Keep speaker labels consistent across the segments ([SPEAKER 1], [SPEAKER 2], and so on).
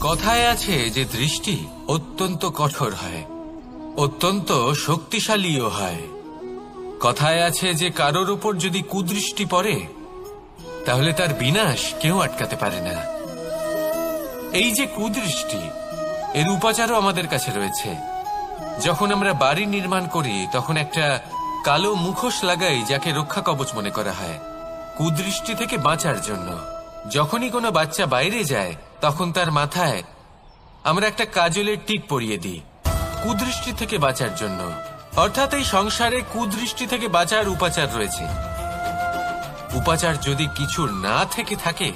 [SPEAKER 1] কথায় আছে যে দৃষ্টি অত্যন্ত কঠোর হয়, অত্যন্ত শক্তিশালীও হয়। কথায় আছে যে কারোর উপর যদি কুদৃষ্টি পড়ে তাহলে তার বিনাশ কেউ আটকাতে পারে না। এই যে কুদৃষ্টি, এর উপাচারও আমাদের কাছে রয়েছে। যখন আমরা বাড়ি নির্মাণ করি তখন একটা কালো মুখোশ লাগাই, যাকে রক্ষা কবচ মনে করা হয়, কুদৃষ্টি থেকে বাঁচার জন্য। যখনই কোনো বাচ্চা বাইরে যায় তখন তার মাথায় আমরা একটা কাজলের টিপ পরিয়ে দিই, কুদৃষ্টি থেকে বাঁচার জন্য। অর্থাৎ এই সংসারে কুদৃষ্টি থেকে বাঁচার উপাচার রয়েছে। উপাচার যদি কিছু না থেকে থাকে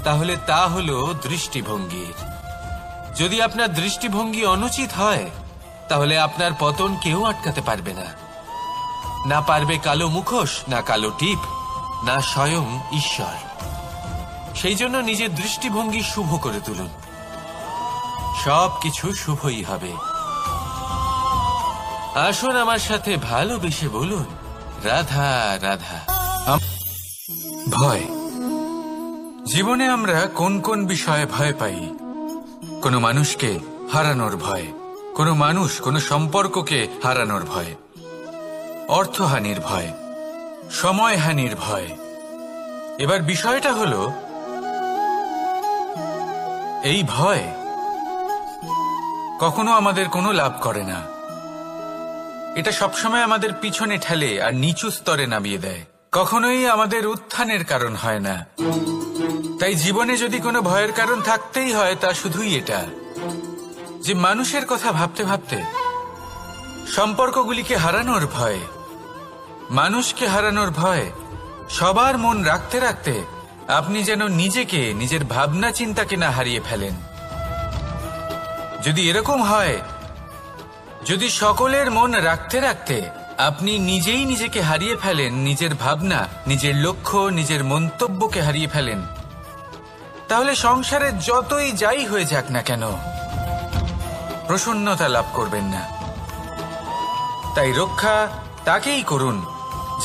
[SPEAKER 1] তাহলে তা হলো দৃষ্টিভঙ্গির। যদি আপনার দৃষ্টিভঙ্গি অনুচিত হয় তাহলে আপনার পতন কেউ আটকাতে পারবে না। না পারবে কালো মুখোশ, না কালো টিপ, না স্বয়ং ঈশ্বর। সেই জন্য নিজের দৃষ্টিভঙ্গি শুভ করে তুলুন, সবকিছু শুভই হবে। আসুন আমার সাথে ভালোবেসে বলুন, রাধা রাধা।
[SPEAKER 2] ভয়। জীবনে আমরা কোন কোন বিষয়ে ভয় পাই? কোনো মানুষকে হারানোর ভয়, কোনো মানুষ কোনো সম্পর্ককে হারানোর ভয়, অর্থহানির ভয়, সময়হানির ভয়। এবার বিষয়টা হলো, এই ভয় কখনো আমাদের কোনো লাভ করে না। এটা সবসময় আমাদের পিছনে ঠেলে আর নিচু স্তরে নামিয়ে দেয়, কখনোই আমাদের উত্থানের কারণ হয় না। তাই জীবনে যদি কোনো ভয়ের কারণ থাকতেই হয় তা শুধুই এটা, যে মানুষের কথা ভাবতে ভাবতে, সম্পর্কগুলিকে হারানোর ভয়, মানুষকে হারানোর ভয়, সবার মন রাখতে রাখতে আপনি যেন নিজেকে, নিজের ভাবনা চিন্তাকে না হারিয়ে ফেলেন। যদি এরকম হয়, যদি সকলের মন রাখতে রাখতে আপনি নিজেই নিজেকে হারিয়ে ফেলেন, নিজের ভাবনা, নিজের লক্ষ্য, নিজের মন্তব্যকে হারিয়ে ফেলেন, তাহলে সংসারে যতই যাই হয়ে যাক না কেন প্রসন্নতা লাভ করবেন না। তাই রক্ষা তাকেই করুন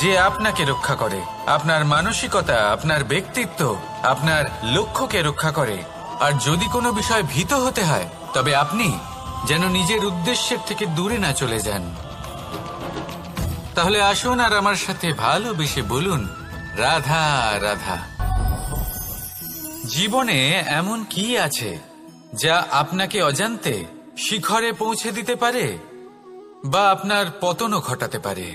[SPEAKER 2] যে আপনাকে রক্ষা করে, আপনার মানসিকতা, আপনার ব্যক্তিত্ব, আপনার লক্ষ্যকে রক্ষা করে। আর যদি কোনো বিষয় ভীত হতে হয় তবে আপনি যেন নিজের উদ্দেশ্যের থেকে দূরে না চলে যান। তাহলে আসুন আর আমার সাথে ভালোবেসে বলুন, রাধা রাধা। জীবনে এমন কি আছে যা আপনাকে অজান্তে শিখরে পৌঁছে দিতে পারে বা আপনার পতনও ঘটাতে পারে?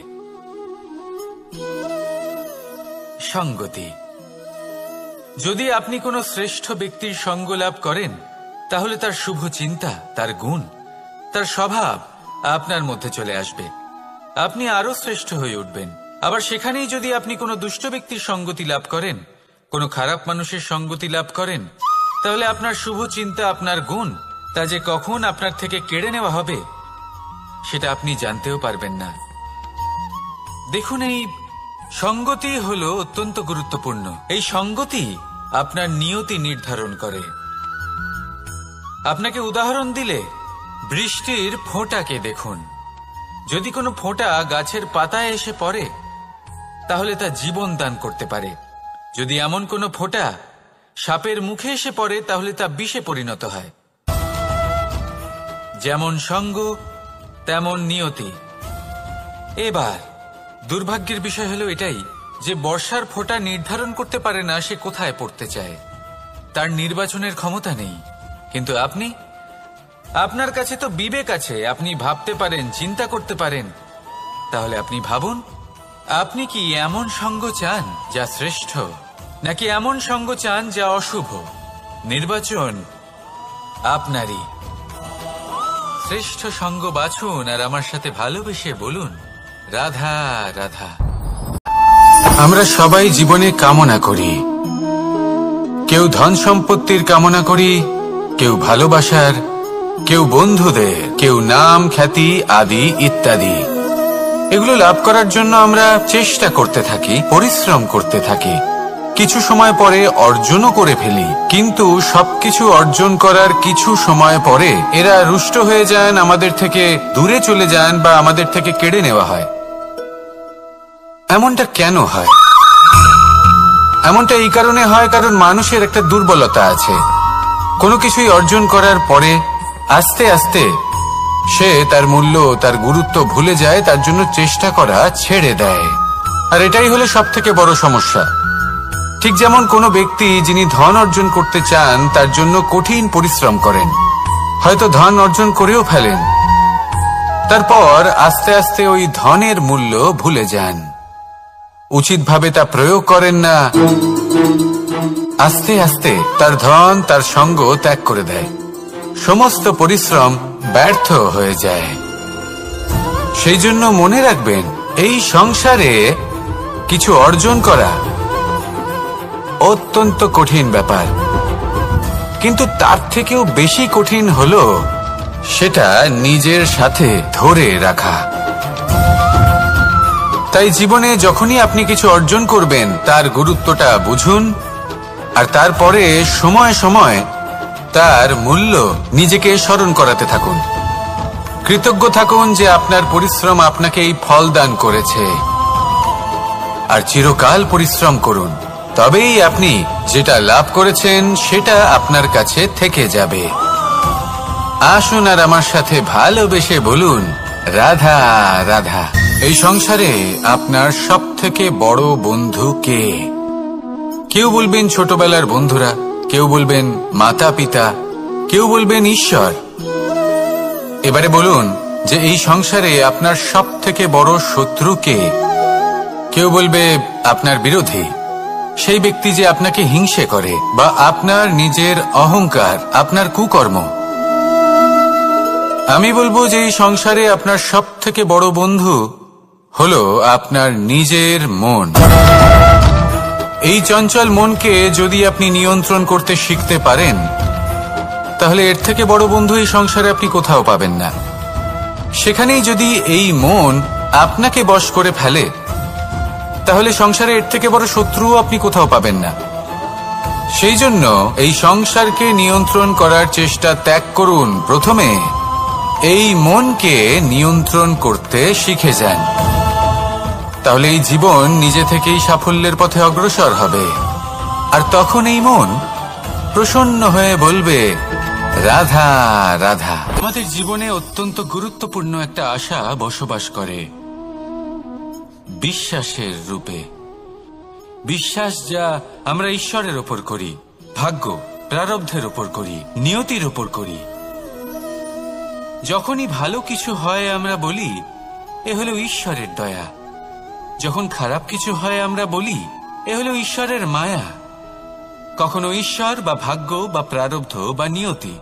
[SPEAKER 2] সঙ্গতি। যদি আপনি কোনো শ্রেষ্ঠ ব্যক্তির সঙ্গ লাভ করেন তাহলে তার শুভ চিন্তা, তার গুণ, তার স্বভাব আপনার মধ্যে চলে আসবে, আপনি আরো শ্রেষ্ঠ হয়ে উঠবেন। আবার সেখানেই যদি আপনি কোনো দুষ্ট ব্যক্তির সঙ্গতি লাভ করেন, কোনো খারাপ মানুষের সঙ্গতি লাভ করেন, তাহলে আপনার শুভ চিন্তা, আপনার গুণ, তা যে কখন আপনার থেকে কেড়ে নেওয়া হবে সেটা আপনি জানতেও পারবেন না। দেখুন, এই সঙ্গতি হলো অত্যন্ত গুরুত্বপূর্ণ। এই সঙ্গতি আপনার নিয়তি নির্ধারণ করে। আপনাকে উদাহরণ দিলে, বৃষ্টির ফোঁটাকে দেখুন। যদি কোনো ফোঁটা গাছের পাতায় এসে পড়ে তাহলে তা জীবন দান করতে পারে। যদি এমন কোনো ফোঁটা সাপের মুখে এসে পড়ে তাহলে তা বিষে পরিণত হয়। যেমন সঙ্গ তেমন নিয়তি। এবার দুর্ভাগ্যের বিষয় হলো এটাই যে বর্ষার ফোঁটা নির্ধারণ করতে পারে না সে কোথায় পড়তে চায়, তার নির্বাচনের ক্ষমতা নেই। কিন্তু আপনি, আপনার কাছে তো বিবেক আছে, আপনি ভাবতে পারেন, চিন্তা করতে পারেন। তাহলে আপনি ভাবুন, আপনি কি এমন সঙ্গ চান যা শ্রেষ্ঠ, নাকি এমন সঙ্গ চান যা অশুভ? নির্বাচন আপনারই। শ্রেষ্ঠ সঙ্গ বাছুন আর আমার সাথে ভালোবেসে বলুন, রাধা রাধা। আমরা সবাই জীবনে কামনা করি। কেউ ধন সম্পত্তির কামনা করি, কেউ ভালোবাসার, কেউ বন্ধুদের, কেউ নাম, খ্যাতি আদি ইত্যাদি। এগুলো লাভ করার জন্য আমরা চেষ্টা করতে থাকি, পরিশ্রম করতে থাকি, কিছু সময় পরে অর্জনও করে ফেলি। কিন্তু সবকিছু অর্জন করার কিছু সময় পরে এরা রুষ্ট হয়ে যান, আমাদের থেকে দূরে চলে যান বা আমাদের থেকে কেড়ে নেওয়া হয়। এমনটা কেন হয়?
[SPEAKER 1] এমনটা এই কারণে হয় কারণ মানুষের একটা দুর্বলতা আছে। কোনো কিছুই অর্জন করার পরে আস্তে আস্তে সে তার মূল্য, তার গুরুত্ব ভুলে যায়, তার জন্য চেষ্টা করা ছেড়ে দেয়। আর এটাই হলো সব থেকে বড় সমস্যা। ঠিক যেমন কোনো ব্যক্তি যিনি ধন অর্জন করতে চান তার জন্য কঠিন পরিশ্রম করেন, হয়তো ধন অর্জন করেও ফেলেন, তারপর আস্তে আস্তে ওই ধনের মূল্য ভুলে যান, উচিতভাবে তা প্রয়োগ করেন না, আস্তে আস্তে তার ধন তার সঙ্গ ত্যাগ করে দেয়, সমস্ত পরিশ্রম ব্যর্থ হয়ে যায়। সেই জন্য মনে রাখবেন, এই সংসারে কিছু অর্জন করা অত্যন্ত কঠিন ব্যাপার, কিন্তু তার থেকেও বেশি কঠিন হলো সেটা নিজের সাথে ধরে রাখা। তাই জীবনে যখনই আপনি কিছু অর্জন করবেন তার গুরুত্বটা বুঝুন, আর তারপরে সময় সময় তার মূল্য নিজেকে স্মরণ করাতে থাকুন। কৃতজ্ঞ থাকুন যে আপনার পরিশ্রম আপনাকে এই ফল দান করেছে, আর চিরকাল পরিশ্রম করুন, তবেই আপনি যেটা লাভ করেছেন সেটা আপনার কাছে থেকে যাবে। আসুন আর আমার সাথে ভালোবেসে বলুন, রাধা রাধা। এই সংসারে আপনার সব থেকে বড় বন্ধু কে? কেউ বলবেন ছোটবেলার বন্ধুরা, কেউ বলবেন মাতা পিতা, কেউ বলবেন ঈশ্বর। এবারে বলুন যে এই সংসারে আপনার সব থেকে বড় শত্রু কে? কেউ বলবে আপনার বিরোধী, সেই ব্যক্তি যে আপনাকে হিংসে করে, বা আপনার নিজের অহংকার, আপনার কুকর্ম। আমি বলবো যে এই সংসারে আপনার সব থেকে বড় বন্ধু হলো আপনার নিজের মন। এই চঞ্চল মনকে যদি আপনি নিয়ন্ত্রণ করতে শিখতে পারেন, তাহলে এর থেকে বড় বন্ধু এই সংসারে আপনি কোথাও পাবেন না। সেখানেই যদি এই মন আপনাকে বশ করে ফেলে, তাহলে সংসারে এর থেকে বড় শত্রুও আপনি কোথাও পাবেন না। সেই জন্য এই সংসারকে নিয়ন্ত্রণ করার চেষ্টা ত্যাগ করুন। প্রথমে এই মনকে নিয়ন্ত্রণ করতে শিখে যান, তাহলে এই জীবন নিজে থেকেই সাফল্যের পথে অগ্রসর হবে। আর তখন এই মন প্রসন্ন হয়ে বলবে, রাধা রাধা। আমাদের জীবনে অত্যন্ত গুরুত্বপূর্ণ একটা আশা বসবাস করে, বিশ্বাসের রূপে। বিশ্বাস যা আমরা ঈশ্বরের ওপর করি, ভাগ্য, প্রারব্ধের ওপর করি, নিয়তির ওপর করি। যখনই ভালো কিছু হয় আমরা বলি এ হলো ঈশ্বরের দয়া, যখন খারাপ কিছু হয় আমরা বলি এ হলো ঈশ্বরের মায়া। কখনো ঈশ্বর বা ভাগ্য বা প্রারব্ধ বা নিয়তি।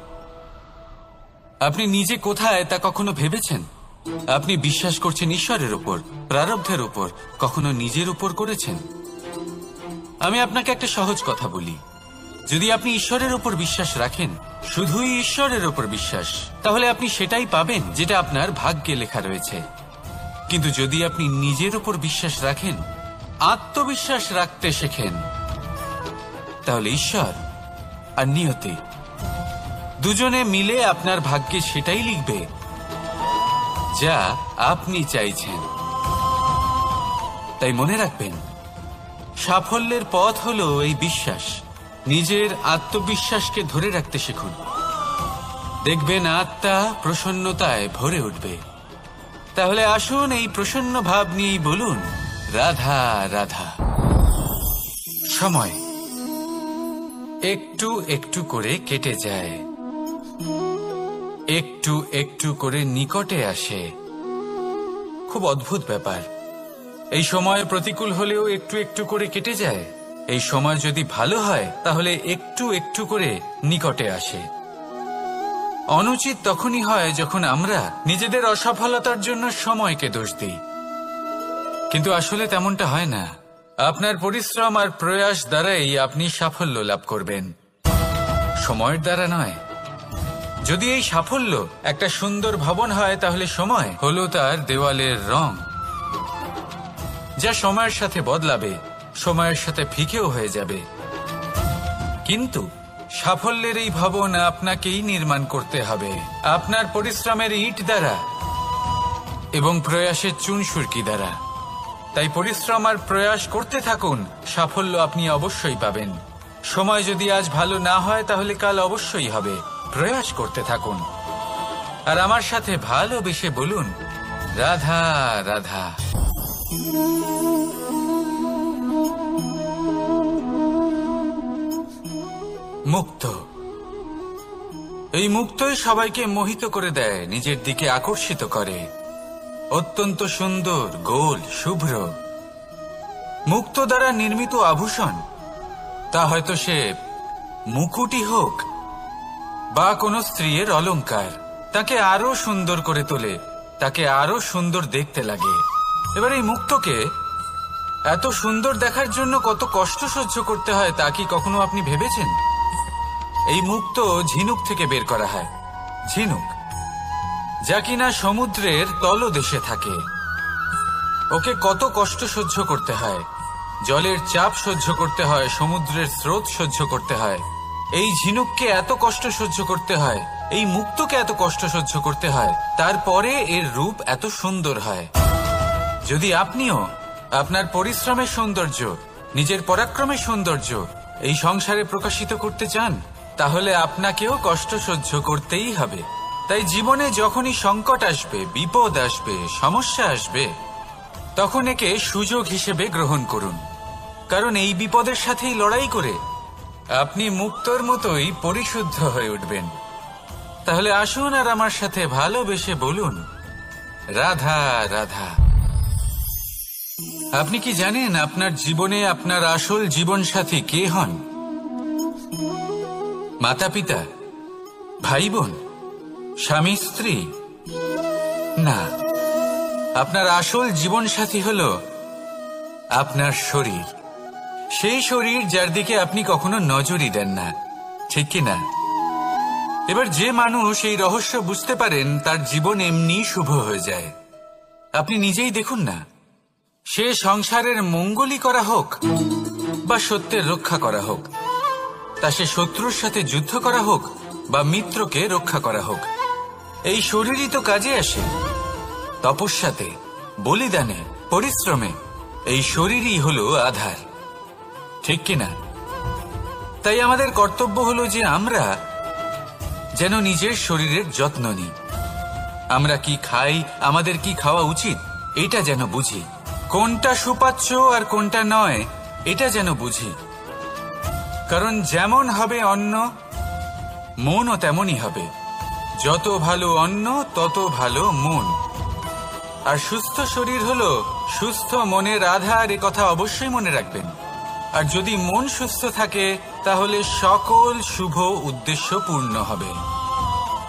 [SPEAKER 1] আপনি নিজে কোথায় তা কখনো ভেবেছেন? আপনি বিশ্বাস করছেন ঈশ্বরের উপর, প্রারব্ধের উপর, কখনো নিজের উপর করেছেন? আমি আপনাকে একটা সহজ কথা বলি, যদি আপনি ঈশ্বরের উপর বিশ্বাস রাখেন, শুধুই ঈশ্বরের উপর বিশ্বাস, তাহলে আপনি সেটাই পাবেন যেটা আপনার ভাগ্যে লেখা রয়েছে। কিন্তু যদি আপনি নিজের উপর বিশ্বাস রাখেন, আত্মবিশ্বাস রাখতে শেখেন, তাহলে ঈশ্বর আর নিয়তি দুজনে মিলে আপনার ভাগ্যে সেটাই লিখবে যা আপনি চাইছেন। তাই মনে রাখবেন, সাফল্যের পথ হলো এই বিশ্বাস। নিজের আত্মবিশ্বাসকে ধরে রাখতে শিখুন, দেখবেন আত্মা প্রসন্নতায় ভরে উঠবে। তাহলে আসুন এই প্রসন্ন ভাব নিয়েই বলুন, রাধা রাধা। সময় একটু একটু করে কেটে যায়, একটু একটু করে নিকটে আসে। খুব অদ্ভুত ব্যাপার। এই সময় প্রতিকূল হলেও একটু একটু করে কেটে যায়। এই সময় যদি ভালো হয় তাহলে একটু একটু করে নিকটে আসে। অনুচিত তখনই হয় যখন আমরা নিজেদের অসফলতার জন্য সময়কে দোষ দিই, কিন্তু আসলে তেমনটা হয় না। আপনার পরিশ্রম আর প্রয়াস দ্বারাই আপনি সাফল্য লাভ করবেন, সময়ের দ্বারা নয়। যদি এই সাফল্য একটা সুন্দর ভবন হয়, তাহলে সময় হলো তার দেওয়ালের রং, যা সময়ের সাথে বদলাবে, সময়ের সাথে ফিকেও হয়ে যাবে। কিন্তু সাফল্যের এই ভবন আপনাকেই নির্মাণ করতে হবে, আপনার পরিশ্রমের ইট দ্বারা এবং প্রয়াসের চুনসুরকি দ্বারা।
[SPEAKER 2] তাই পরিশ্রম আর প্রয়াস করতে থাকুন, সাফল্য আপনি অবশ্যই পাবেন। সময় যদি আজ ভালো না হয় তাহলে কাল অবশ্যই হবে। প্রয়াস করতে থাকুন আর আমার সাথে ভালোবেসে বলুন, রাধা রাধা। মুক্ত, এই মুক্তই সবাইকে মোহিত করে দেয়, নিজের দিকে আকর্ষিত করে। অত্যন্ত সুন্দর, গোল, শুভ্র। মুক্ত দ্বারা নির্মিত আভূষণ, তা হয়তো সে মুকুটই হোক বা কোনো স্ত্রীর অলংকার, তাকে আরো সুন্দর করে তোলে, তাকে আরো সুন্দর দেখতে লাগে। এবার এই মুক্তকে এত সুন্দর দেখার জন্য কত কষ্ট সহ্য করতে হয় তা কি কখনো আপনি ভেবেছেন? এই মুক্ত ঝিনুক থেকে বের করা হয়। ঝিনুক, যা কিনা সমুদ্রের তলদেশে থাকে। ওকে কত কষ্ট সহ্য করতে হয়, জলের চাপ সহ্য করতে হয়, সমুদ্রের স্রোত সহ্য করতে হয়। এই ঝিনুককে এত কষ্ট সহ্য করতে হয়, এই মুক্তকে এত কষ্ট সহ্য করতে হয়, তারপরে এর রূপ এত সুন্দর হয়। যদি আপনিও আপনার পরিশ্রমের সৌন্দর্য, নিজের পরাক্রমের সৌন্দর্য এই সংসারে প্রকাশিত করতে চান, তাহলে আপনাকেও কষ্ট সহ্য করতেই হবে। তাই জীবনে যখনই সংকট আসবে, বিপদ আসবে, সমস্যা আসবে, তখন একে সুযোগ হিসেবে গ্রহণ করুন। কারণ এই বিপদের সাথেই লড়াই করে আপনি মুক্তর মতোই পরিশুদ্ধ হয়ে উঠবেন। তাহলে আসুন আর আমার সাথে ভালোবেসে বলুন, রাধা রাধা। আপনি কি জানেন আপনার জীবনে আপনার আসল জীবনসাথী কে হন? মাতা পিতা, ভাই বোন, স্বামী স্ত্রী? না, আপনার আসল জীবনসাথী হল আপনার শরীর। সেই শরীর যার দিকে আপনি কখনো নজরই দেন না, ঠিক কি না? এবার যে মানুষ এই রহস্য বুঝতে পারেন তার জীবন এমনি শুভ হয়ে যায়। আপনি নিজেই দেখুন না, সে সংসারের মঙ্গলই করা হোক বা সত্যের রক্ষা করা হোক, তা সে শত্রুর সাথে যুদ্ধ করা হোক বা মিত্রকে রক্ষা করা হোক, এই শরীরই তো কাজে আসে। তপস্যাতে, বলিদানে, পরিশ্রমে এই শরীরই হলো আধার, ঠিক কিনা? তাই আমাদের কর্তব্য হলো যে আমরা যেন নিজের শরীরের যত্ন নিই। আমরা কি খাই, আমাদের কি খাওয়া উচিত, এটা যেন বুঝি। কোনটা সুপাচ্য আর কোনটা নয়, এটা যেন বুঝি। কারণ যেমন হবে অন্ন, মনও তেমনই হবে। যত ভালো অন্ন তত ভালো মন। আর সুস্থ শরীর হলো সুস্থ মনের আধার, এ কথা অবশ্যই মনে রাখবেন। আর যদি মন সুস্থ থাকে তাহলে সকল শুভ উদ্দেশ্য পূর্ণ হবে।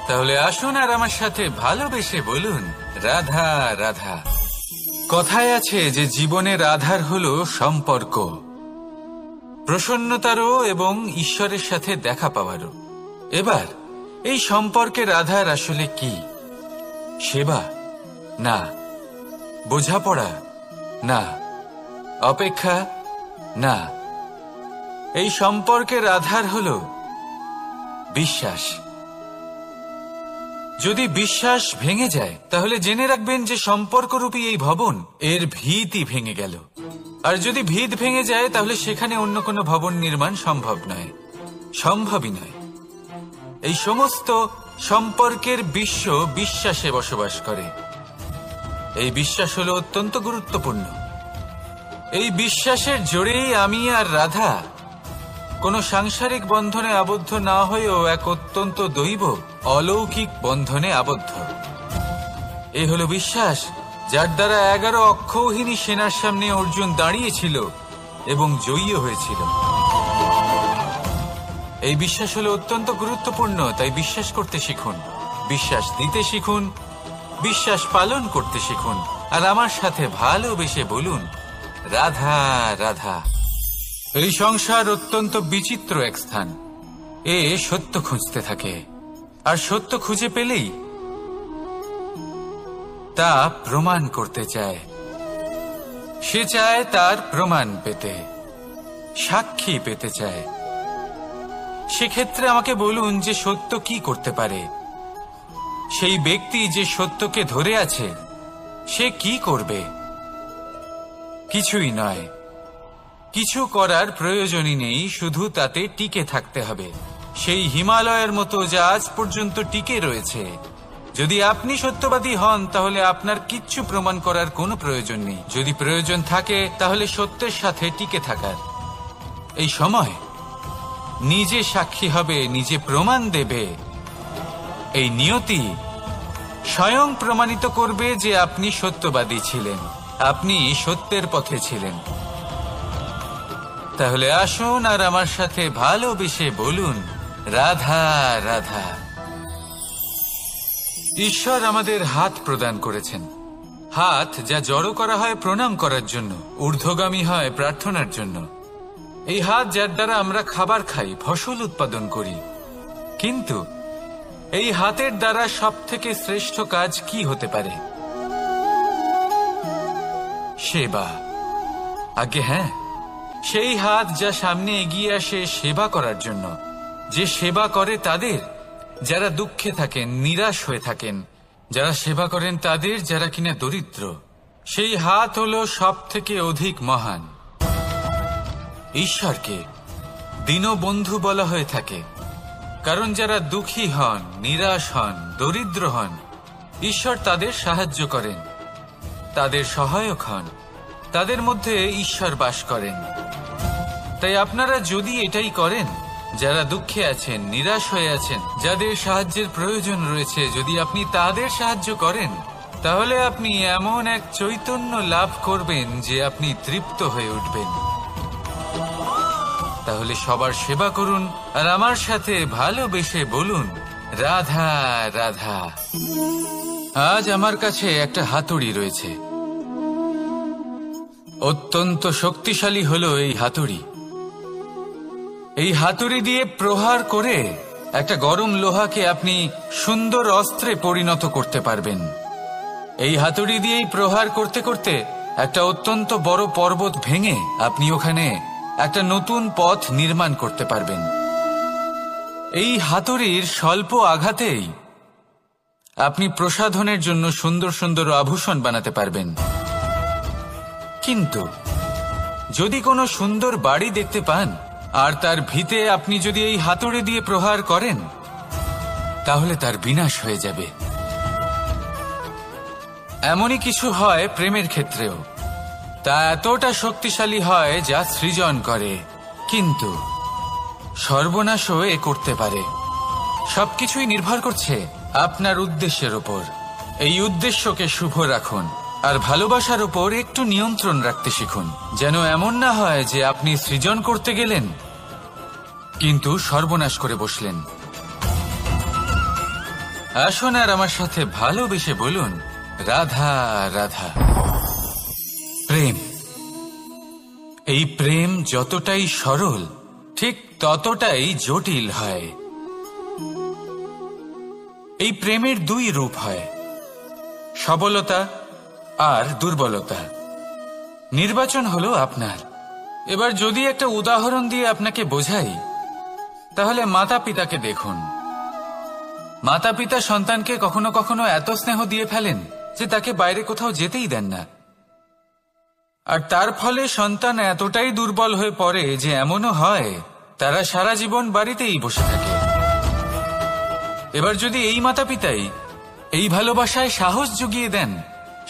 [SPEAKER 2] তাহলে আসুন আর আমার সাথে ভালোবেসে বলুন, রাধা রাধা। কথায় আছে যে জীবনের আধার হলো সম্পর্ক, প্রসন্নতারও এবং ঈশ্বরের সাথে দেখা পাওয়ারও। এবার এই সম্পর্কের আধার আসলে কি? সেবা? না। বোঝাপড়া? না। অপেক্ষা? না। এই সম্পর্কের আধার হল বিশ্বাস। যদি বিশ্বাস ভেঙে যায় তাহলে জেনে রাখবেন যে সম্পর্করূপী এই ভবন, এর ভিতই ভেঙে গেল। আর যদি ভিত ভেঙে যায় তাহলে সেখানে অন্য কোনো ভবন নির্মাণ সম্ভব নয়, সম্ভবই নয়। এই সমস্ত সম্পর্কের বিশ্ব বিশ্বাসে বসবাস করে। এই বিশ্বাস হলো অত্যন্ত গুরুত্বপূর্ণ। এই বিশ্বাসের জোরেই আমি আর রাধা কোনো সাংসারিক বন্ধনে আবদ্ধ না হয়েও এক অত্যন্ত দৈব অলৌকিক বন্ধনে আবদ্ধ। এই হলো বিশ্বাস, যার দ্বারা 11 অক্ষৌহিনী সেনার সামনে অর্জুন দাঁড়িয়েছিল এবং জয়ী হয়েছিল। এই বিশ্বাস হলো অত্যন্ত গুরুত্বপূর্ণ। তাই বিশ্বাস করতে শিখুন, বিশ্বাস দিতে শিখুন, বিশ্বাস পালন করতে শিখুন। আর আমার সাথে ভালোবেসে বলুন, রাধা রাধা। এই সংসার অত্যন্ত বিচিত্র এক স্থান। এ সত্য খুঁজতে থাকে, আর সত্য খুঁজে পেলেই তা প্রমাণ করতে চায়। সে চায় তার প্রমাণ পেতে, সাক্ষী পেতে চায়। সেক্ষেত্রে আমাকে বলুন যে সত্য কি করতে পারে? সেই ব্যক্তি যে সত্যকে ধরে আছে সে কি করবে? কিছুই নয়। কিছু করার প্রয়োজনই নেই, শুধু তাতে টিকে থাকতে হবে, সেই হিমালয়ের মতো যা আজ পর্যন্ত টিকে রয়েছে। যদি আপনি সত্যবাদী হন তাহলে আপনার কিচ্ছু প্রমাণ করার কোনো প্রয়োজন নেই। যদি প্রয়োজন থাকে তাহলে সত্যের সাথে টিকে থাকার। এই সময় নিজে সাক্ষী হবে, নিজে প্রমাণ দেবে। এই নিয়তি স্বয়ং প্রমাণিত করবে যে আপনি সত্যবাদী ছিলেন, আপনি সত্যের পথে ছিলেন। তাহলে আসুন আর আমার সাথে ভালোবেসে বলুন, রাধা রাধা। ঈশ্বর আমাদের হাত প্রদান করেছেন, হাত যা জড়ো করা হয় প্রণাম করার জন্য, ঊর্ধ্বগামী হয় প্রার্থনার জন্য। এই হাত যার দ্বারা আমরা খাবার খাই, ফসল উৎপাদন করি। কিন্তু এই হাতের দ্বারা সবথেকে শ্রেষ্ঠ কাজ কি হতে পারে? সেবা। আগে হ্যাঁ, সেই হাত যা সামনে এগিয়ে আসে সেবা করার জন্য, যে সেবা করে তাদের যারা দুঃখে থাকেন, নিরাশ হয়ে থাকেন, যারা সেবা করেন তাদের যারা কিনা দরিদ্র। সেই হাত হলো সব থেকে অধিক মহান। ঈশ্বরকে দীনবন্ধু বলা হয়ে থাকে, কারণ যারা দুঃখী হন, নিরাশ হন, দরিদ্র হন, ঈশ্বর তাদের সাহায্য করেন, তাদের সহায়ক হন, তাদের মধ্যে ঈশ্বর বাস করেন। তাই আপনারা যদি এটাই করেন, যারা দুঃখে আছেন, নিরাশ হয়ে আছেন, যাদের সাহায্যের প্রয়োজন রয়েছে, যদি আপনি তাদের সাহায্য করেন, তাহলে আপনি এমন এক চৈতন্য লাভ করবেন যে আপনি তৃপ্ত হয়ে উঠবেন। তাহলে সবার সেবা করুন আর আমার সাথে ভালোবেসে বলুন, রাধা রাধা। আজ আমার কাছে একটা হাতুড়ি রয়েছে। অত্যন্ত শক্তিশালী হলো এই হাতুড়ি। এই হাতুড়ি দিয়ে প্রহার করে একটা গরম লোহাকে আপনি সুন্দর অস্ত্রে পরিণত করতে পারবেন। এই হাতুড়ি দিয়েই প্রহার করতে করতে একটা অত্যন্ত বড় পর্বত ভেঙে আপনি ওখানে একটা নতুন পথ নির্মাণ করতে পারবেন। এই হাতুড়ির স্বল্প আঘাতেই আপনি প্রসাধনের জন্য সুন্দর সুন্দর আভূষণ বানাতে পারবেন। কিন্তু যদি কোনো সুন্দর বাড়ি দেখতে পান আর তার ভিতে আপনি যদি এই হাতুড়ি দিয়ে প্রহার করেন, তাহলে তার বিনাশ হয়ে যাবে। এমনই কিছু হয় প্রেমের ক্ষেত্রেও। তা এতটা শক্তিশালী হয় যা সৃজন করে, কিন্তু সর্বনাশও এ করতে পারে। সবকিছুই নির্ভর করছে আপনার উদ্দেশ্যের উপর। এই উদ্দেশ্যকে শুভ রাখুন আর ভালোবাসার উপর একটু নিয়ন্ত্রণ রাখতে শিখুন, যেন এমন না হয় যে আপনি সৃজন করতে গেলেন কিন্তু সর্বনাশ করে বসলেন। আসুন আর আমার সাথে ভালোবেসে বলুন, রাধা রাধা। প্রেম, এই প্রেম যতটাই সরল ঠিক ততটাই জটিল হয়। এই প্রেমের দুই রূপ হয়, সবলতা আর দুর্বলতা। নির্বাচন হলো আপনার। এবার যদি একটা উদাহরণ দিয়ে আপনাকে বোঝাই, তাহলে মাতা পিতাকে দেখুন। মাতা পিতা সন্তানকে কখনো কখনো এত স্নেহ দিয়ে ফেলেন যে তাকে বাইরে কোথাও যেতেই দেন না, আর তার ফলে সন্তান এতটাই দুর্বল হয়ে পড়ে যে এমনও হয় তারা সারা জীবন বাড়িতেই বসে থাকে। এবার যদি এই মাতা পিতাই এই ভালোবাসায় সাহস জুগিয়ে দেন,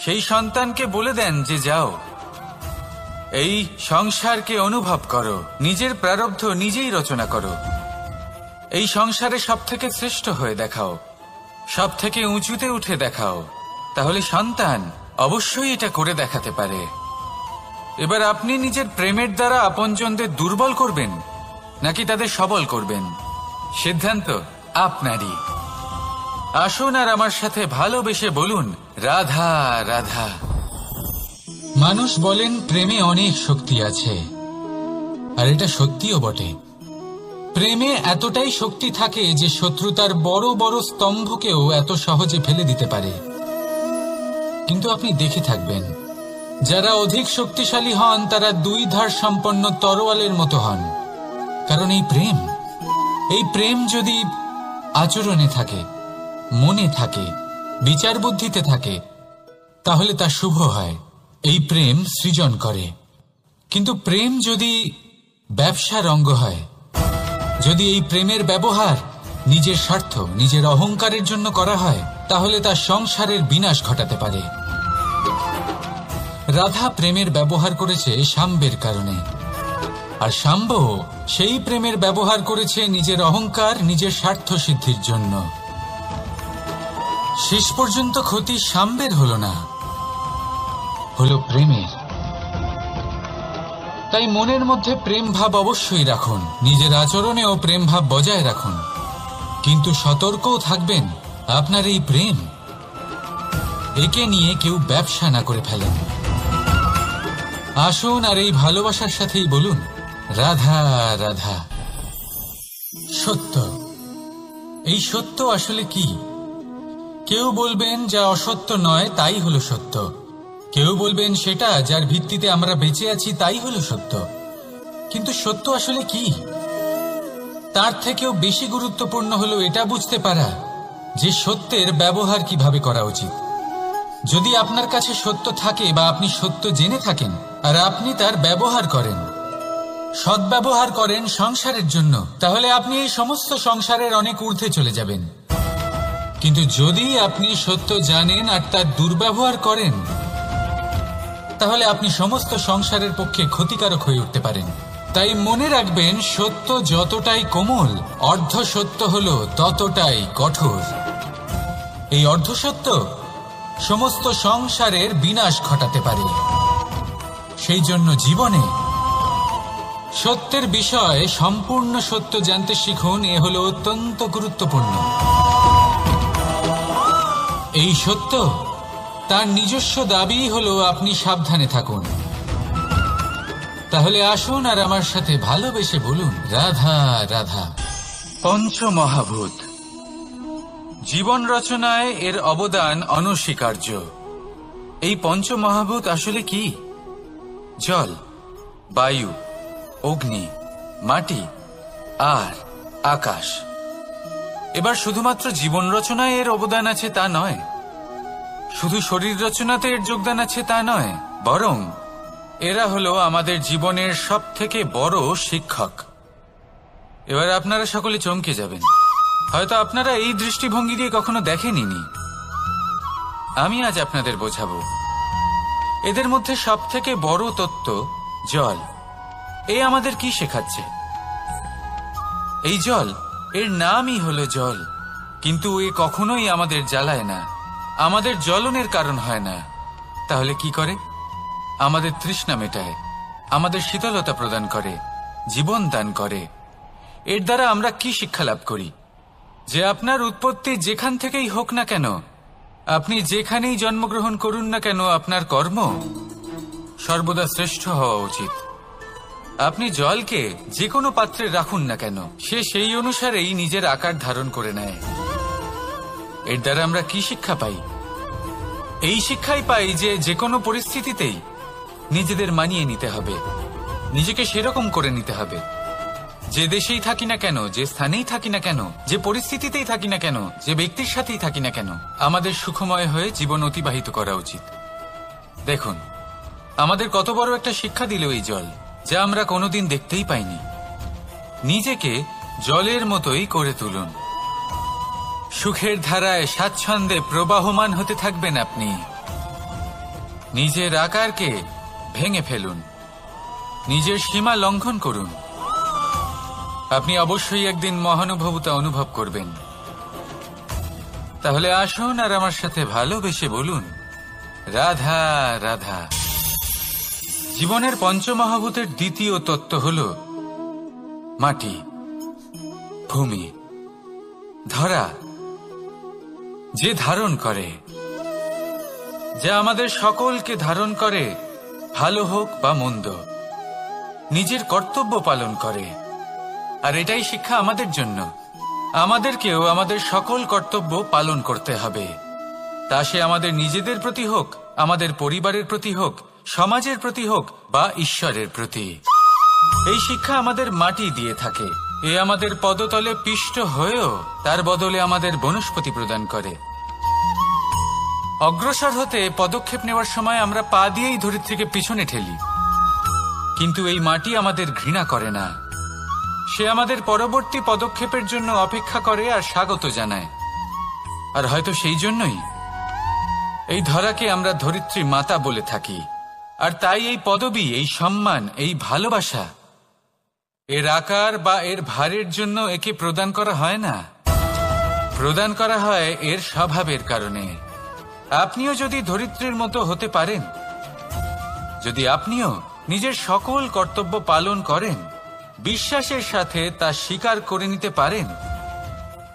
[SPEAKER 2] সেই সন্তানকে বলে দেন যে যাও, এই সংসারকে অনুভব করো, নিজের প্রারব্ধ নিজেই রচনা করো, এই সংসারে সব থেকে শ্রেষ্ঠ হয়ে দেখাও, সব থেকে উঁচুতে উঠে দেখাও, তাহলে সন্তান অবশ্যই এটা করে দেখাতে পারে। এবার আপনি নিজের প্রেমের দ্বারা আপনজনদের দুর্বল করবেন নাকি তাদের সবল করবেন, সিদ্ধান্ত আপনারই। আসুন আর আমার সাথে ভালোবেসে বলুন, রাধা রাধা। মানুষ বলেন প্রেমে অনেক শক্তি আছে, আর এটা সত্যিও বটে। প্রেমে এতটাই শক্তি থাকে যে শত্রুতার বড় বড় স্তম্ভকেও এত সহজে ফেলে দিতে পারে। কিন্তু আপনি দেখে থাকবেন, যারা অধিক শক্তিশালী হন তারা দুই ধার সম্পন্ন তরোয়ালের মতো হন। কারণ এই প্রেম যদি আচরণে থাকে, মনে থাকে, বিচার বুদ্ধিতে থাকে, তাহলে তা শুভ হয়। এই প্রেম সৃজন করে। কিন্তু প্রেম যদি ব্যবসার অঙ্গ হয়, যদি এই প্রেমের ব্যবহার নিজের স্বার্থ, নিজের অহংকারের জন্য করা হয়, তাহলে তা সংসারের বিনাশ ঘটাতে পারে। রাধা প্রেমের ব্যবহার করেছে শাম্বের কারণে, আর শাম্ব সেই প্রেমের ব্যবহার করেছে নিজের অহংকার, নিজের স্বার্থ সিদ্ধির জন্য। শেষ পর্যন্ত ক্ষতি শাম্বের হল না, হল প্রেমের। তাই মনের মধ্যে প্রেম ভাব অবশ্যই রাখুন, নিজের আচরণেও প্রেম ভাব বজায় রাখুন, কিন্তু সতর্কও থাকবেন আপনার এই প্রেম, একে নিয়ে কেউ ব্যবসা না করে ফেলেন। আসুন আর এই ভালোবাসার সাথেই বলুন, রাধা রাধা। সত্য, এই সত্য আসলে কি? কেউ বলবেন যা অসত্য নয় তাই হলো সত্য, কেউ বলবেন সেটা যার ভিত্তিতে আমরা বেঁচে আছি তাই হলো সত্য। কিন্তু সত্য আসলে কি? তার থেকেও বেশি গুরুত্বপূর্ণ হলো এটা বুঝতে পারা যে সত্যের ব্যবহার কিভাবে করা উচিত। যদি আপনার কাছে সত্য থাকে বা আপনি সত্য জেনে থাকেন আর আপনি তার ব্যবহার করেন, সদ্ব্যবহার করেন সংসারের জন্য, তাহলে আপনি এই সমস্ত সংসারের অনেক ঊর্ধ্বে চলে যাবেন। কিন্তু যদি আপনি সত্য জানেন আর তার দুর্ব্যবহার করেন, তাহলে আপনি সমস্ত সংসারের পক্ষে ক্ষতিকারক হয়ে উঠতে পারেন। তাই মনে রাখবেন, সত্য যতটাই কোমল, অর্ধ সত্য হলো ততটাই কঠোর। এই অর্ধ সত্য সমস্ত সংসারের বিনাশ ঘটাতে পারে। সেই জন্য জীবনে সত্যের বিষয়ে সম্পূর্ণ সত্য জানতে শিখুন, এ হলো অত্যন্ত গুরুত্বপূর্ণ। এই সত্য তার নিজস্ব দাবি হলো আপনি সাবধানে থাকুন। তাহলে আসুন আর আমার সাথে ভালোবেসে বলুন, রাধা রাধা। পঞ্চমহাভূত, জীবন রচনায় এর অবদান অনস্বীকার্য। এই পঞ্চমহাভূত আসলে কি? জল, বায়ু, অগ্নি, মাটি আর আকাশ। এবার শুধুমাত্র জীবন রচনায় এর অবদান আছে তা নয়, শুধু শরীর রচনাতে এর যোগদান আছে তা নয়, বরং এরা হলো আমাদের জীবনের সবথেকে বড় শিক্ষক। এবার আপনারা সকলে চমকে যাবেন, হয়তো আপনারা এই দৃষ্টিভঙ্গি দিয়ে কখনো দেখেননি। আমি আজ আপনাদের বোঝাবো। এদের মধ্যে সবথেকে বড় তত্ত্ব জল। এ আমাদের কি শেখাচ্ছে? এই জল, এর নামই হলো জল, কিন্তু এ কখনোই আমাদের জ্বালায় না, আমাদের জ্বলনের কারণ হয় না। তাহলে কি করে? আমাদের তৃষ্ণা মেটায়, আমাদের শীতলতা প্রদান করে, জীবন দান করে। এর দ্বারা আমরা কি শিক্ষা লাভ করি? যে আপনার উৎপত্তি যেখান থেকেই হোক না কেন, আপনি যেখানেই জন্মগ্রহণ করুন না কেন, আপনার কর্ম সর্বদা শ্রেষ্ঠ হওয়া উচিত। আপনি জলকে যে কোনো পাত্রে রাখুন না কেন, সে সেই অনুসারেই নিজের আকার ধারণ করে নেয়। এর দ্বারা আমরা কি শিক্ষা পাই? এই শিক্ষাই পাই যে যে কোনো পরিস্থিতিতেই নিজেদের মানিয়ে নিতে হবে, নিজেকে সেরকম করে নিতে হবে। যে দেশেই থাকি না কেন, যে স্থানেই থাকি না কেন, যে পরিস্থিতিতেই থাকি না কেন, যে ব্যক্তির সাথেই থাকি না কেন, আমাদের সুখময় হয়ে জীবন অতিবাহিত করা উচিত। দেখুন, আমাদের কত বড় একটা শিক্ষা দিল এই জল, যা আমরা কোনোদিন দেখতেই পাইনি। নিজেকে জলের মতোই করে তুলুন। সুখের ধারায় স্বাচ্ছন্দ্যে প্রবাহমান হতে থাকবেন আপনি। নিজের আকারকে ভেঙে ফেলুন, নিজের সীমা লঙ্ঘন করুন। আপনি অবশ্যই একদিন মহানুভবতা অনুভব করবেন। তাহলে আসুন আর আমার সাথে ভালোবেসে বলুন, রাধা রাধা। জীবনের পঞ্চমহাভূতের দ্বিতীয় তত্ত্ব হল মাটি, ভূমি, ধরা, যে ধারণ করে, যা আমাদের সকলকে ধারণ করে, ভালো হোক বা মন্দ, নিজের কর্তব্য পালন করে। আর এটাই শিক্ষা আমাদের জন্য। আমাদেরকেও আমাদের সকল কর্তব্য পালন করতে হবে, তা সে আমাদের নিজেদের প্রতি হোক, আমাদের পরিবারের প্রতি হোক, সমাজের প্রতি হোক বা ঈশ্বরের প্রতি। এই শিক্ষা আমাদের মাটি দিয়ে থাকে। এ আমাদের পদতলে পিষ্ট হয়েও তার বদলে আমাদের বনস্পতি প্রদান করে। অগ্রসর হতে পদক্ষেপ নেওয়ার সময় আমরা পা দিয়েই ধরিত্রীকে পিছনে ঠেলি, কিন্তু এই মাটি আমাদের ঘৃণা করে না। সে আমাদের পরবর্তী পদক্ষেপের জন্য অপেক্ষা করে আর স্বাগত জানায়। আর হয়তো সেই জন্যই এই ধরাকে আমরা ধরিত্রী মাতা বলে থাকি। আর তাই এই পদবি, এই সম্মান, এই ভালোবাসা এর আকার বা এর ভারের জন্য একে প্রদান করা হয় না, প্রদান করা হয় এর স্বভাবের কারণে। আপনিও যদি ধরিত্রীর মতো হতে পারেন, যদি আপনিও নিজের সকল কর্তব্য পালন করেন, বিশ্বাসের সাথে তা স্বীকার করে নিতে পারেন,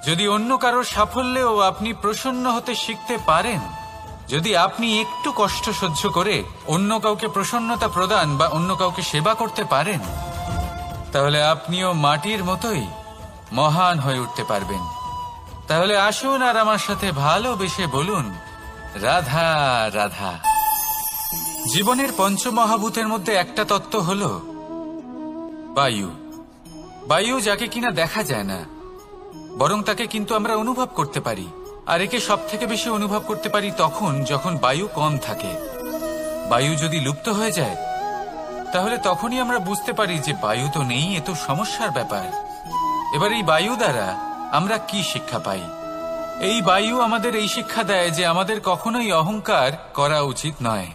[SPEAKER 2] যদি অন্য কারোর সাফল্যেও আপনি প্রসন্ন হতে শিখতে পারেন, যদি আপনি একটু কষ্ট সহ্য করে অন্য কাউকে প্রসন্নতা প্রদান বা অন্য কাউকে সেবা করতে পারেন, তাহলে আপনিও মাটির মতোই মহান হয়ে উঠতে পারবেন। তাহলে আসুন আর আমার সাথে ভালোবেসে বলুন, রাধা রাধা। জীবনের পঞ্চমহাভূতের মধ্যে একটা তত্ত্ব হল বায়ু। বায়ু যাকে কিনা দেখা যায় না, বরং তাকে কিন্তু আমরা অনুভব করতে পারি। আর একে সব থেকে বেশি অনুভব করতে পারি তখন যখন বায়ু কম থাকে। বায়ু যদি লুপ্ত হয়ে যায়, তাহলে তখনই আমরা বুঝতে পারি যে বায়ু তো নেই, এ তো সমস্যার ব্যাপার। এবার এই বায়ু দ্বারা আমরা কি শিক্ষা পাই? এই বায়ু আমাদের এই শিক্ষা দেয় যে আমাদের কখনোই অহংকার করা উচিত নয়।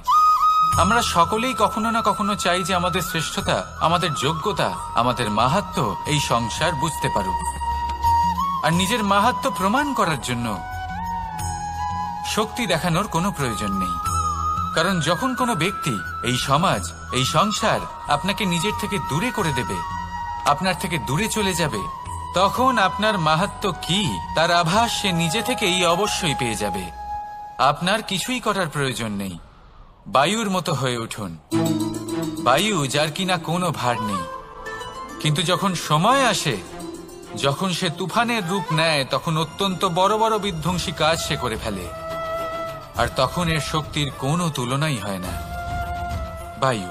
[SPEAKER 2] আমরা সকলেই কখনো না কখনো চাই যে আমাদের শ্রেষ্ঠতা, আমাদের যোগ্যতা, আমাদের মাহাত্ম্য এই সংসার বুঝতে পারুক। আর নিজের মাহাত্ম্য প্রমাণ করার জন্য শক্তি দেখানোর কোনো প্রয়োজন নেই। কারণ যখন কোনো ব্যক্তি, এই সমাজ, এই সংসার আপনাকে নিজের থেকে দূরে করে দেবে, আপনার থেকে দূরে চলে যাবে, তখন আপনার মাহাত্ম্য কি তার আভাস সে নিজে থেকেই অবশ্যই পেয়ে যাবে। আপনার কিছুই করার প্রয়োজন নেই। বায়ুর মতো হয়ে উঠুন। বায়ু যার কিনা কোনো ভার নেই, কিন্তু যখন সময় আসে, যখন সে তুফানের রূপ নেয়, তখন অত্যন্ত বড় বড় বিধ্বংসী কাজ সে করে ফেলে। আর তখন এর শক্তির কোনো তুলনাই হয় না। বায়ু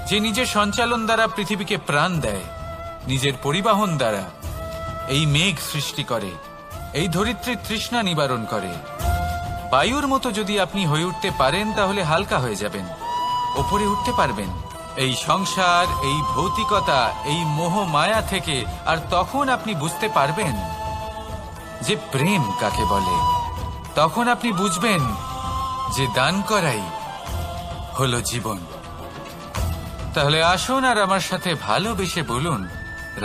[SPEAKER 2] যে নিজের সঞ্চালন দ্বারা পৃথিবীকে প্রাণ দেয়, নিজের পরিবহন দ্বারা এই মেঘ সৃষ্টি করে, এই ধরিত্রীর তৃষ্ণা নিবারণ করে। বায়ুর মতো যদি আপনি হয়ে উঠতে পারেন, তাহলে হালকা হয়ে যাবেন, ওপরে উঠতে পারবেন এই সংসার, এই ভৌতিকতা, এই মোহ মায়া থেকে। আর তখন আপনি বুঝতে পারবেন যে প্রেম কাকে বলে। তখন আপনি বুঝবেন যে দান করাই হলো জীবন। তাহলে আসুন আর আমার সাথে ভালোবেসে বলুন,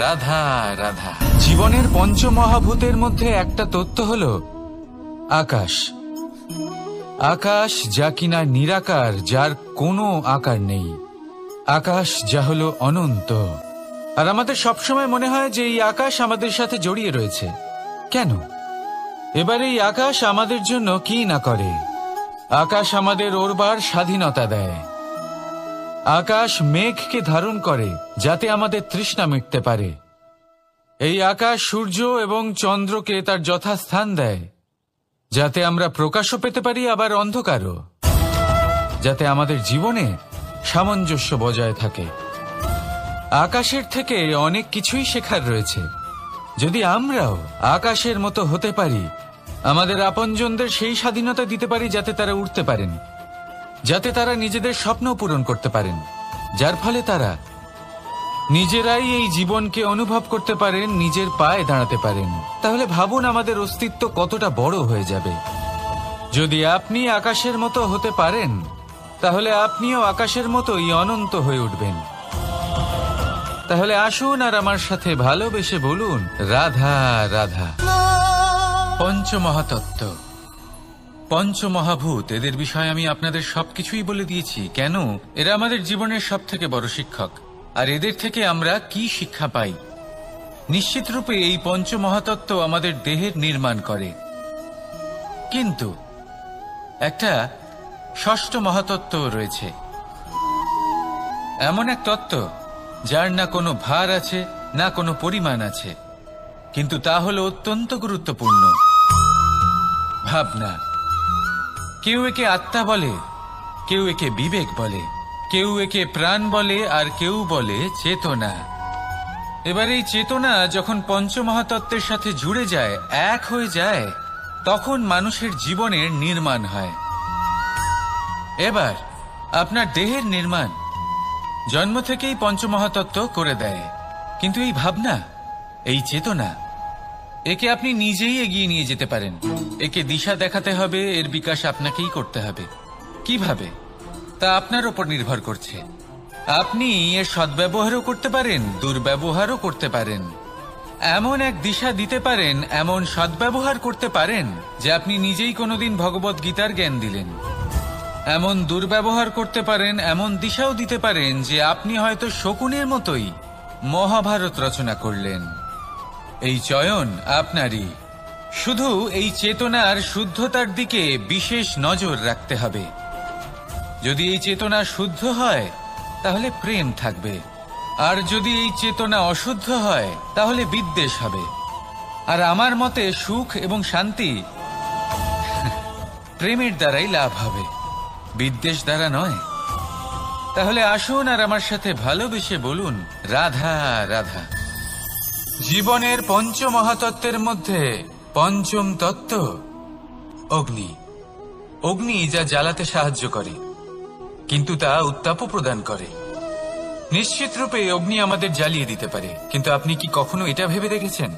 [SPEAKER 2] রাধা রাধা। জীবনের পঞ্চমহাভূতের মধ্যে একটা তত্ত্ব হলো আকাশ। আকাশ যা কিনা নিরাকার, যার কোনো আকার নেই। আকাশ যা হলো অনন্ত। আর আমাদের সবসময় মনে হয় যে এই আকাশ আমাদের সাথে জড়িয়ে রয়েছে। কেন? এবার এই আকাশ আমাদের জন্য কি না করে। আকাশ আমাদের ওড়বার স্বাধীনতা দেয়। আকাশ মেঘকে ধারণ করে যাতে আমাদের তৃষ্ণা মিটতে পারে। এই আকাশ সূর্য এবং চন্দ্রকে তার যথাস্থান দেয়, যাতে আমরা প্রকাশও পেতে পারি, আবার অন্ধকারও, যাতে আমাদের জীবনে সামঞ্জস্য বজায় থাকে। আকাশের থেকে অনেক কিছুই শেখার রয়েছে। যদি আমরাও আকাশের মতো হতে পারি, আমাদের আপনজনদের সেই স্বাধীনতা দিতে পারি যাতে তারা উঠতে পারেন, যাতে তারা নিজেদের স্বপ্ন পূরণ করতে পারেন, যার ফলে তারা নিজেরাই এই জীবনকে অনুভব করতে পারেন, নিজের পায়ে দাঁড়াতে পারেন, তাহলে ভাবুন আমাদের অস্তিত্ব কতটা বড় হয়ে যাবে। যদি আপনি আকাশের মতো হতে পারেন, তাহলে আপনিও আকাশের মতোই অনন্ত হয়ে উঠবেন। তাহলে আসুন আর আমার সাথে ভালোবেসে বলুন, রাধা রাধা। পঞ্চমহাতত্ত্ব, পঞ্চমহাভূত, এদের বিষয়ে আমি আপনাদের সবকিছুই বলে দিয়েছি। কেন? এরা আমাদের জীবনের সব থেকে বড় শিক্ষক। আর এদের থেকে আমরা কি শিক্ষা পাই? নিশ্চিত রূপে এই পঞ্চমহাতত্ত্ব আমাদের দেহের নির্মাণ করে, কিন্তু একটা ষষ্ঠ মহাতত্ত্ব রয়েছে। এমন এক তত্ত্ব যার না কোনো ভার আছে, না কোনো পরিমাণ আছে, কিন্তু তা হলো অত্যন্ত গুরুত্বপূর্ণ। ভাবনা। কেউ একে আত্মা বলে, কেউ একে বিবেক বলে, কেউ একে প্রাণ বলে, আর কেউ বলে চেতনা। এবার এই চেতনা যখন পঞ্চমহাতত্ত্বের সাথে জুড়ে যায়, এক হয়ে যায়, তখন মানুষের জীবনের নির্মাণ হয়। এবার আপনার দেহের নির্মাণ জন্ম থেকেই পঞ্চমহাতত্ত্ব করে দেয়, কিন্তু এই ভাবনা, এই চেতনা, একে আপনি নিজেই এগিয়ে নিয়ে যেতে পারেন। একে দিশা দেখাতে হবে, এর বিকাশ আপনাকেই করতে হবে। কিভাবে, তা আপনার ওপর নির্ভর করছে। আপনি এর সদ্ব্যবহারও করতে পারেন, দুর্ব্যবহারও করতে পারেন। এমন এক দিশা দিতে পারেন, এমন সদ্ব্যবহার করতে পারেন যে আপনি নিজেই কোনোদিন ভগবত গীতার জ্ঞান দিলেন। এমন দুর্ব্যবহার করতে পারেন, এমন দিশাও দিতে পারেন যে আপনি হয়তো শকুনের মতোই মহাভারত রচনা করলেন। এই চয়ন আপনারই। শুধু এই চেতনার শুদ্ধতার দিকে বিশেষ নজর রাখতে হবে। যদি এই চেতনা শুদ্ধ হয় তাহলে প্রেম থাকবে, আর যদি এই চেতনা অশুদ্ধ হয় তাহলে বিদ্বেষ হবে। আর আমার মতে সুখ এবং শান্তি প্রেমের দ্বারাই লাভ হবে, বিদ্বেষ দ্বারা নয়। তাহলে আসুন আর আমার সাথে ভালোবেসে বলুন, রাধা রাধা। জীবনের পঞ্চমহাতত্ত্বের মধ্যে পঞ্চম তত্ত্ব অগ্নি। অগ্নি যা জ্বালাতে সাহায্য করে, কিন্তু তা উত্তাপও প্রদান করে। নিশ্চিত রূপে অগ্নি আমাদের জ্বালিয়ে দিতে পারে, কিন্তু আপনি কি কখনো এটা ভেবে দেখেছেন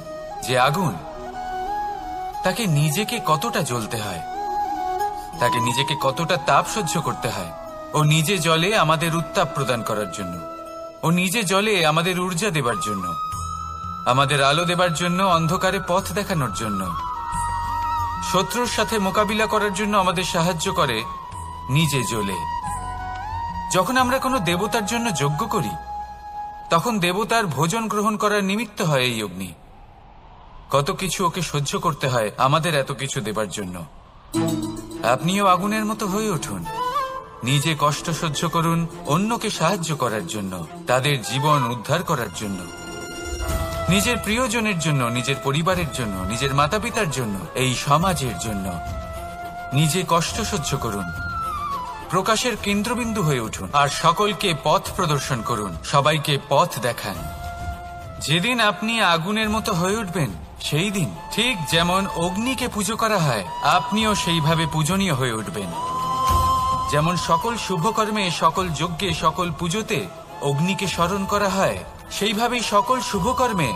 [SPEAKER 2] যে আগুন, তাকে নিজেকে কতটা জ্বলতে হয়, তাকে নিজেকে কতটা তাপ সহ্য করতে হয়। ও নিজে জ্বলে আমাদের উত্তাপ প্রদান করার জন্য, ও নিজে জ্বলে আমাদের ঊর্জা দেবার জন্য, আমাদের আলো দেবার জন্য, অন্ধকারে পথ দেখানোর জন্য, শত্রুর সাথে মোকাবিলা করার জন্য আমাদের সাহায্য করে, নিজে জ্বলে। যখন আমরা কোনো দেবতার জন্য যজ্ঞ করি, তখন দেবতার ভোজন গ্রহণ করার নিমিত্ত হয় এই অগ্নি। কত কিছু ওকে সহ্য করতে হয় আমাদের এত কিছু দেবার জন্য। আপনিও আগুনের মতো হয়ে উঠুন, নিজে কষ্ট সহ্য করুন অন্যকে সাহায্য করার জন্য, তাদের জীবন উদ্ধার করার জন্য, নিজের প্রিয়জনের জন্য, নিজের পরিবারের জন্য, নিজের মাতা পিতার জন্য, এই সমাজের জন্য। নিজে কষ্ট সহ্য করুন, প্রকাশের কেন্দ্রবিন্দু হয়ে উঠুন, আর সকলকে পথ প্রদর্শন করুন, সবাইকে পথ দেখান। যেদিন আপনি আগুনের মতো হয়ে উঠবেন, সেই দিন ঠিক যেমন অগ্নিকে পুজো করা হয়, আপনিও সেইভাবে পূজনীয় হয়ে উঠবেন। যেমন সকল শুভকর্মে, সকল যজ্ঞে, সকল পুজোতে অগ্নিকে স্মরণ করা হয়, সেইভাবেই সকল শুভকর্মে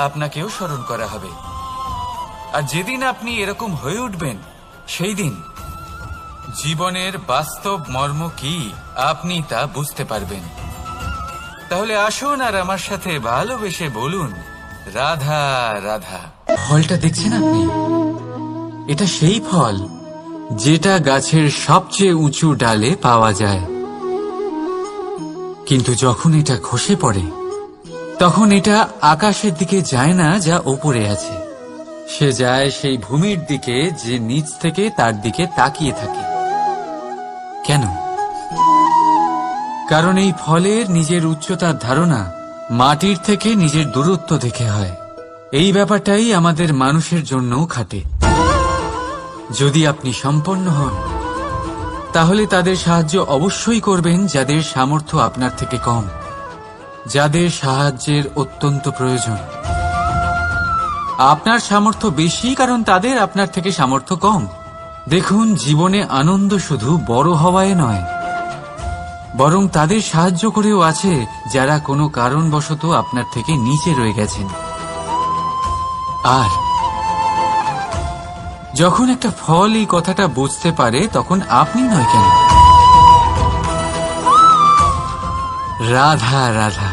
[SPEAKER 2] আপনাকেও স্মরণ করা হবে। আর যেদিন আপনি এরকম হয়ে উঠবেন, সেই দিন জীবনের বাস্তব মর্ম কি আপনি তা বুঝতে পারবেন। তাহলে আসুন আর আমার সাথে ভালোবেসে বলুন, রাধা রাধা। ফলটা দেখছেন আপনি? এটা সেই ফল যেটা গাছের সবচেয়ে উঁচু ডালে পাওয়া যায়, কিন্তু যখন এটা খসে পড়ে তখন এটা আকাশের দিকে যায় না যা ওপরে আছে, সে যায় সেই ভূমির দিকে যে নিচ থেকে তার দিকে তাকিয়ে থাকে। কেন? কারণ এই ফলের নিজের উচ্চতার ধারণা মাটির থেকে নিজের দূরত্ব দেখে হয়। এই ব্যাপারটাই আমাদের মানুষের জন্যও খাটে। যদি আপনি সম্পন্ন হন, তাহলে তাদের সাহায্য অবশ্যই করবেন যাদের সামর্থ্য আপনার থেকে কম, যাদের সাহায্যের অত্যন্ত প্রয়োজন। আপনার সামর্থ্য বেশি কারণ তাদের আপনার থেকে সামর্থ্য কম। দেখুন, জীবনে আনন্দ শুধু বড় হওয়ায় নয়, বরং তাদের সাহায্য করেও আছে যারা কোনো কারণবশত আপনার থেকে নিচে রয়ে গেছেন। আর যখন একটা ফল এই কথাটা বুঝতে পারে, তখন আপনি নয় কেন? রাধা রাধা।